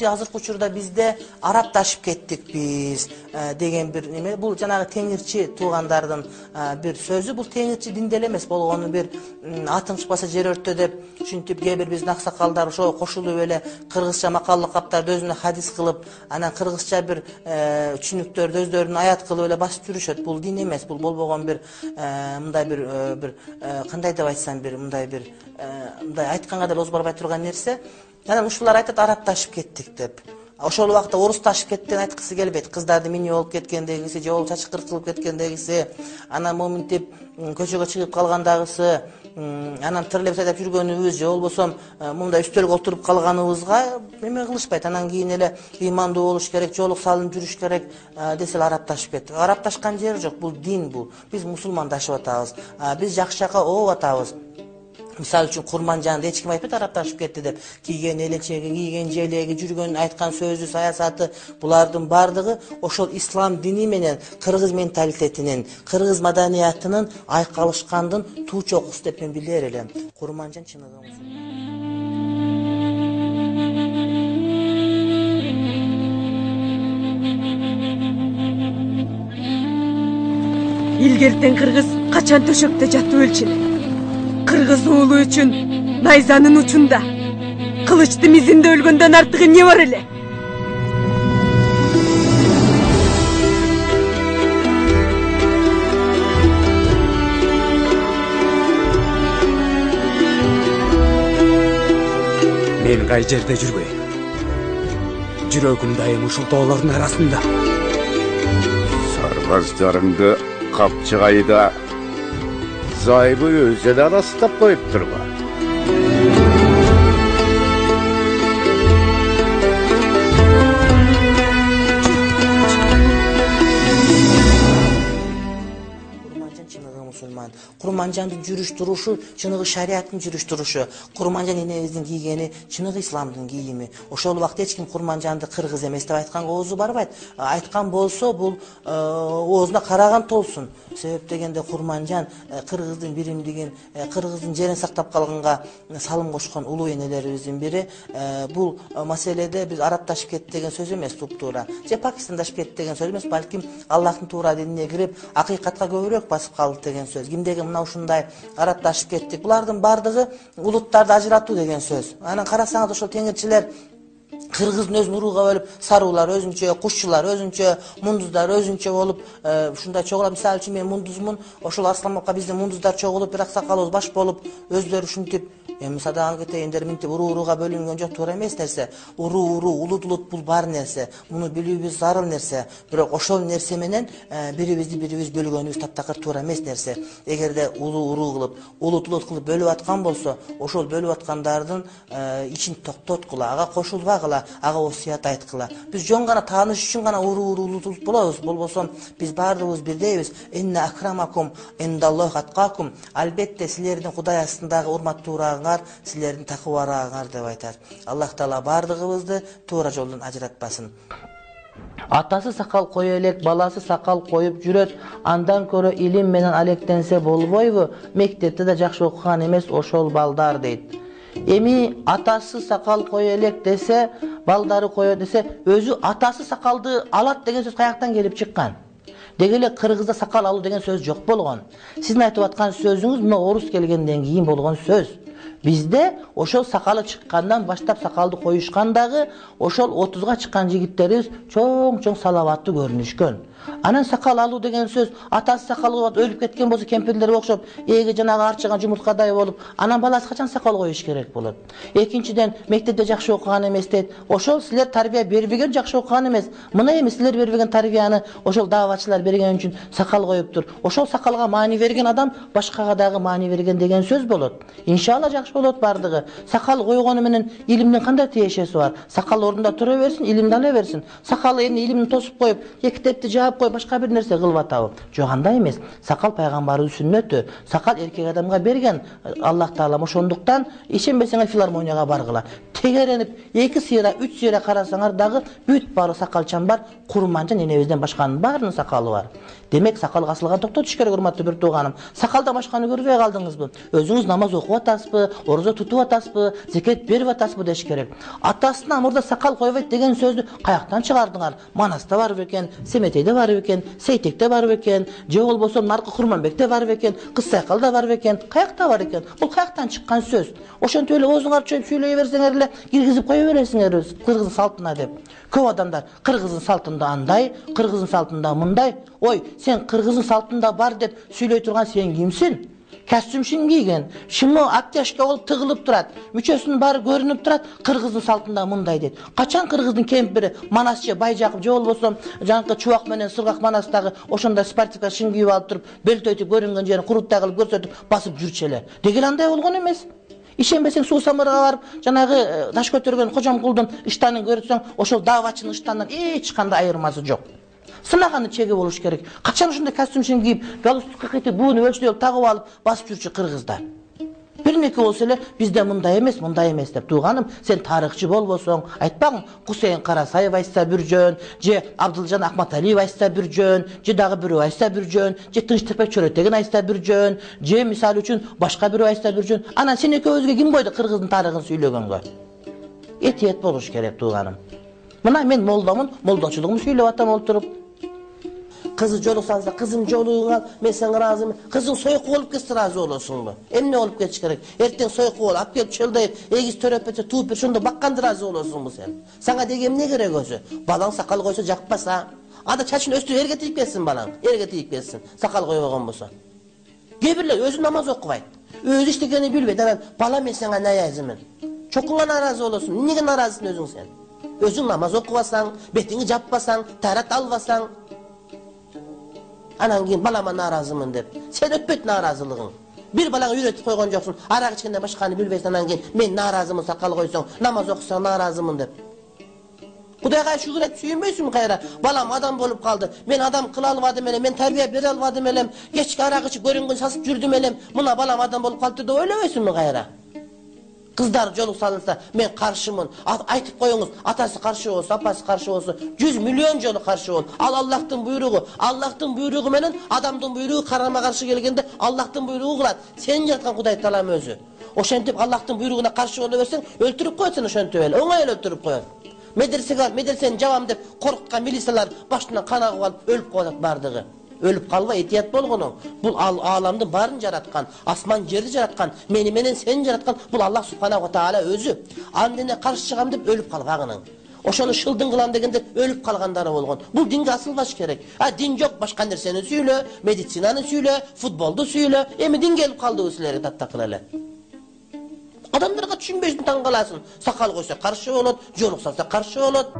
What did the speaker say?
Azırkı учурда bizde Araptaşıp kettik biz degen bir neme. Bu janağı tengirçi tuğandardın bir sözü. Bu tengirçi dindel emes болгону bir atın çıkpasa jer örttü dep şuntip gebir biz naksakalдар ошо koşulup öyle Kırgızça makallı kaptardı özüne hadis kılıp ana Kırgızça bir düşünüktörde özlerine ayat kılıp öyle basıp yürüşöt. Bu din emes. Bu bolbogon bir mınday bir kандай dep aytsam bir mınday bir mınday aytkanga da ozборбай турган нерсе. Yani uşular aytat Araptaşıp kettik dep. Oşol vaqtda Orusdaşıp kettiğini aytqısı gelbeyt. Kızdardı mini olup ketkendegisi, je ol çaçıqır kılıp ketkendegisi, ana momintip köçöge çıkıp kalgandagысы, anan tırlep saytap жүргөнүбүz, je bolbosом мында üstölgө oturup kalganыбызга эме кылышпайт. Анан кийин эле ыймандуу болуш керек, жолук салынып жүрүш керек деселе Araptaşıp кеттик. Araptaşкан жери жок, бул дин бул. Биз мусулмандашып атабыз. Биз жакшы жака ооп атабыз. Misal üçün Kurmancan'da hiç kim ayıpet Araptaşıp ketti dep. Kiygen eleçegi, kiygen jelegi, жүргөн aytkan sözü, sayasatı bulardın bardığı oşol İslam dini menen Kırgız mentalitetinin, Kırgız madaniyatının aykalışkandın tuğ çokus dep men biler elem. Kurmancan çınıgımız. İlgerten Kırgız kaçan töşökte jattı ölçeli. Kırgız oğlu üçün nayzanın uçunda. Kılıçtı mizinde ölgönden artığı ne var ele? Men kay jerde жүрбөйм. Жүрөгүм дайым ушул тоолордун арасында. Sarvazlarımda kapçıgayda Zayıbı özeli arasında koyup durma. Musulman. Kurmancan'ın жүрүш turuşu, çınığı şariatın жүрүш turuşu. Kurmancan enebizin giygeni, çınığı İslam'ın giyimi. Oşol vaqt hiç kim Kurmancan'da Kırgız emes dep aytkan oğuzu barbayt. Aytkan bolsa bul oğuzuna karagan tolsun. Sebep degende Kurmancan Kırgız'ın birimdigin, Kırgız'ın jerin saktap kalganga salım koşkan ulu enelerimizin biri. Bu meselede biz Araptaşıp kettik degen söz emes tuptura. Je Pakistandaşıp kettik degen söz emes, balkim Allah'ın tuğra dinine girip hakikatga köbürөөк basıp kaldık degen söz. Kimdegi mına uşunday Araptaşıp kettik. Bulardın bardığı uluttardı ajıratуу degen söz. Anan karasaňız oşol tengirçiler Kırgız'ın öz nuruğa bölüp sarılar özünçe, kuşçular özünçe, munduzlar özünçe olup şunda çoğula misal üçün men munduzmun, oşol Aslanbapka bizde munduzlar çoğulup bir aksakaloz baş bolup özleri şuntip Sadağın kete ender mintip uru-uruğa bölüngen jok toora emes nerse. Uru-uru, ulut-ulut bul bar nerse. Bunu bilүүbüz zarıl nerse. Biroq oşol nerse menen biribizdi bölgөнүбүz taptakыр toora emes nerse. Egerde ulu-uru kılıp, ulut-ulut kılıp bölüp atkan bolsa, oşol bölüp atkandардын için toktotkula, aga koşulbagıla, aga osiyat aytkıla. Biz jön gana taanış üçün gana uru-uru, ulut-ulut bolabız. Bolbosom biz bardığыбыз birdeybiz. Enne akramakum endalloh atqakum. Albatta sizlerden Kuday astındağı urmattууларыңар, sizlerin takıvarağыңар деп aytar. Allah Taala bardığımızdı tuğra joldan ajıratmasın. Atası sakal koyu elek, balası sakal koyup jüröt, andan körө ilim menen alektense bolboybu, mektepte de jakşı okugan emes oşol baldar deyt. Emi atası sakal koyu elek dese, baldары koyu dese, özü atası sakaldı alat degen söz kayaktan gelip çıkkan. Degele Kırgızda sakal alуу деген söz жок болгон. Sizin aytıp atkan sözünüz muna orus kelgenden кийин болгон söz. Bizde oşol sakalı çıkkandan başlap sakaldı koyuşkandağı oşol 30'ga çıkan jigitlerimiz çoğ salavatlı görünüşkön. Anan sakal alуу деген söz, atası sakalı ölüp ketken bolsa kempirlere okşop, ege janagı arçıgan jumurtkaday bolup, anan balası kaçan sakal koyuş gerek bolot. Ekinçiden mektepte jakşı okugan emes deyt. Oşol sizler tarbiya berбеген jakşı okugan emes. Mına emes sizler berбеген tarbiyany oşol davatçılar bergen üçün sakal koyuptur. Oşol sakalga mani bergen adam başkaga dagı mani bergen degen söz bolot. İnşallah jakşı bolot bardığı. Sakal koygonu menen ilimden kандай tiyешеси var? Sakal orunda tura bersin, ilimden ala bersin. Sakalı eline ilimini tosup koyup, mektepte чыгап кой башка бир нерсе кылып атабы? Жок, андай эмес. Сакал пайгамбардын сүннөтү. Сакал эркек адамга берген Аллах Таала. Ошондуктан ишенбесеңер филармонияга баргыла. Тегеренип 2 сыйра, 3 сыйра карасаңар дагы бүт баары сакалчан бар. Курманжан энебизден башканын баарынын сакалы бар. Демек сакал касылган токтотуш керек, урматтуу бир тууганым. Сакалда башканы көрбөй калдыңызбы? Өзүңүз намаз окуп атасызбы, орозо тутуп атасызбы, зекет берип атасызбы деш керек. Атасына мурда сакал койбойт деген сөздү каяктан чыгардыңар? Манаста бар бекен, Семетейде бар бекен, Сейтекте бар бекен, же болбосо Наркы Курманбекте бар бекен, Кыз Сайкалда бар бекен, каякта бар экен? Бул каяктан чыккан сөз? Ошентип эле оозуңар чөйүп сүйлөй берсеңер эле киргизип кое бересиңер кыргыз салтына деп. Көп адамдар кыргыздын салтында андай, кыргыздын салтында мындай. Ой, сен кыргыздын салтында бар деп сүйлөй турган сен кимсиң? Костюм кийген, шымы аптяшка болуп тыгылып турат, мүчөсүнүн баары көрүнүп турат, кыргыздын салтында мындай дейт. Качан кыргыздын кемпири Манасчы Байжакып же болбосо жанакы Чубак менен Сыргак Манастагы ошондой спортивка шым кийип алып туруп, белтөйтүп көрүнгөн жерин куруттай кылып көрсөтүп басып жүрчү эле. Дегел андай болгон эмес. Ишенбесең Суу Самырга барып, жанагы таш көтөргөн Кожомкулдун ыштанын көрсөң, ошол Давачынын ыштанынан эч кандай айырмасы жок. Сынаганы чеги болуш керек. Качан ушундай костюмчун кийип, галстукка кайтып, бууну өлчөп тагып алып басып жүрчү кыргыздар. Бирнеке болсо эле бизде мындай эмес деп. Тууганым, сен тарыхчы болбосоң, айтпагың, Кусейин Карасаев айтса бир жөн, же Абдылжан Акматалиев айтса бир жөн, же дагы бирөө айтса бир жөн, же Тынчтырбек Чөрөтеген айтса бир жөн, же мисалы үчүн башка бирөө айтса бир жөн. Анан сен экөөбүзгө ким койду кыргыздын тарыхын сүйлөгөнгө? Этиет болуш керек, тууганым. Мына мен молдомун, молдочулугумду сүйлөп атам олтуруп. Кызы жолук салса, кызым жолугуң ал, мен сен ыраазымын. Кызың сойку болуп кетсе ыраазы болосуңбу? Эмне болуп кетиш керек? Эртең сойку болуп, алып келип чөлдөйүп, эгиз төрөп берсе, тууп бер, шондо бакканда ыраазы болосуңбу сен? Сага деги эмне керек өзү? Балаң сакал койсо жакпаса, анда чачын өстүрүп эрге тийип кетсин балаң, эрге тийип кетсин. Сакал койбогон болсо. Кээ бирлер өзү намаз окубайт. Өзү иштегенин билбейт. Анан бала мен сага наязымын. Чокуңа наразы болосуң. Эмнеге наразысың өзүң сен? Өзүң намаз окубасаң, бетиңи жаппасаң, тарат албасаң, анан кийин балама наразымын деп. Сен өтпөйт наразылыгың. Бир балаңа үйрөтүп койгон жоксуң. Арак ичкенде башканы билбейсиң, анан кийин мен наразымын сакал койсоң, намаз окусаң наразымын деп. Кудайга шүгүр эт, сүйүнбөйсүңбү кайра? Балам адам болуп калды. Мен адам кыла албадым элем, мен тарбия бере албадым элем. Кечки арак ичип көрүнгөн сасып жүрдүм элем. Мына балам адам болуп калды деп ойлобойсуңбу кайра? Кыздар жолук салынса, мен каршымын. Айтып коюңуз, атасы каршы болсо, апасы каршы болсо, 100 миллион жолу каршы бол. Ал Аллахтын буйругу. Аллахтын буйругу менен адамдын буйругу карама каршы келгенде Аллахтын буйругу кылат. Сен жараткан Кудай Таалам өзү. Ошентип Аллахтын буйругуна каршы боло берсең, өлтүрүп коет сени ошентип эле. Оңой эле өлтүрүп коет. Медресеге, медресени жабам деп коркуткан милициялар башынан кан агып алып өлүп калат бардыгы. Өлүп калба, этият болгонуң. Бул ааламдын баарын жараткан, асман жерди жараткан, мени менен сени жараткан бул Аллах субханаху ва таала өзү. Андене каршы чыгам деп өлүп калбагының. Ошону шылдың кылам дегенде өлүп калгандары болгон. Бул динге асылбаш керек. Дин жок, башка нерсени сүйлө, медицинаны сүйлө, футболду сүйлө. Эми динге келип калдыбы силерге таттакыл эле. Адамдарга түшүнбөйсүң, таң каласың. Сакал койсо каршы болот, жолук салса каршы болот.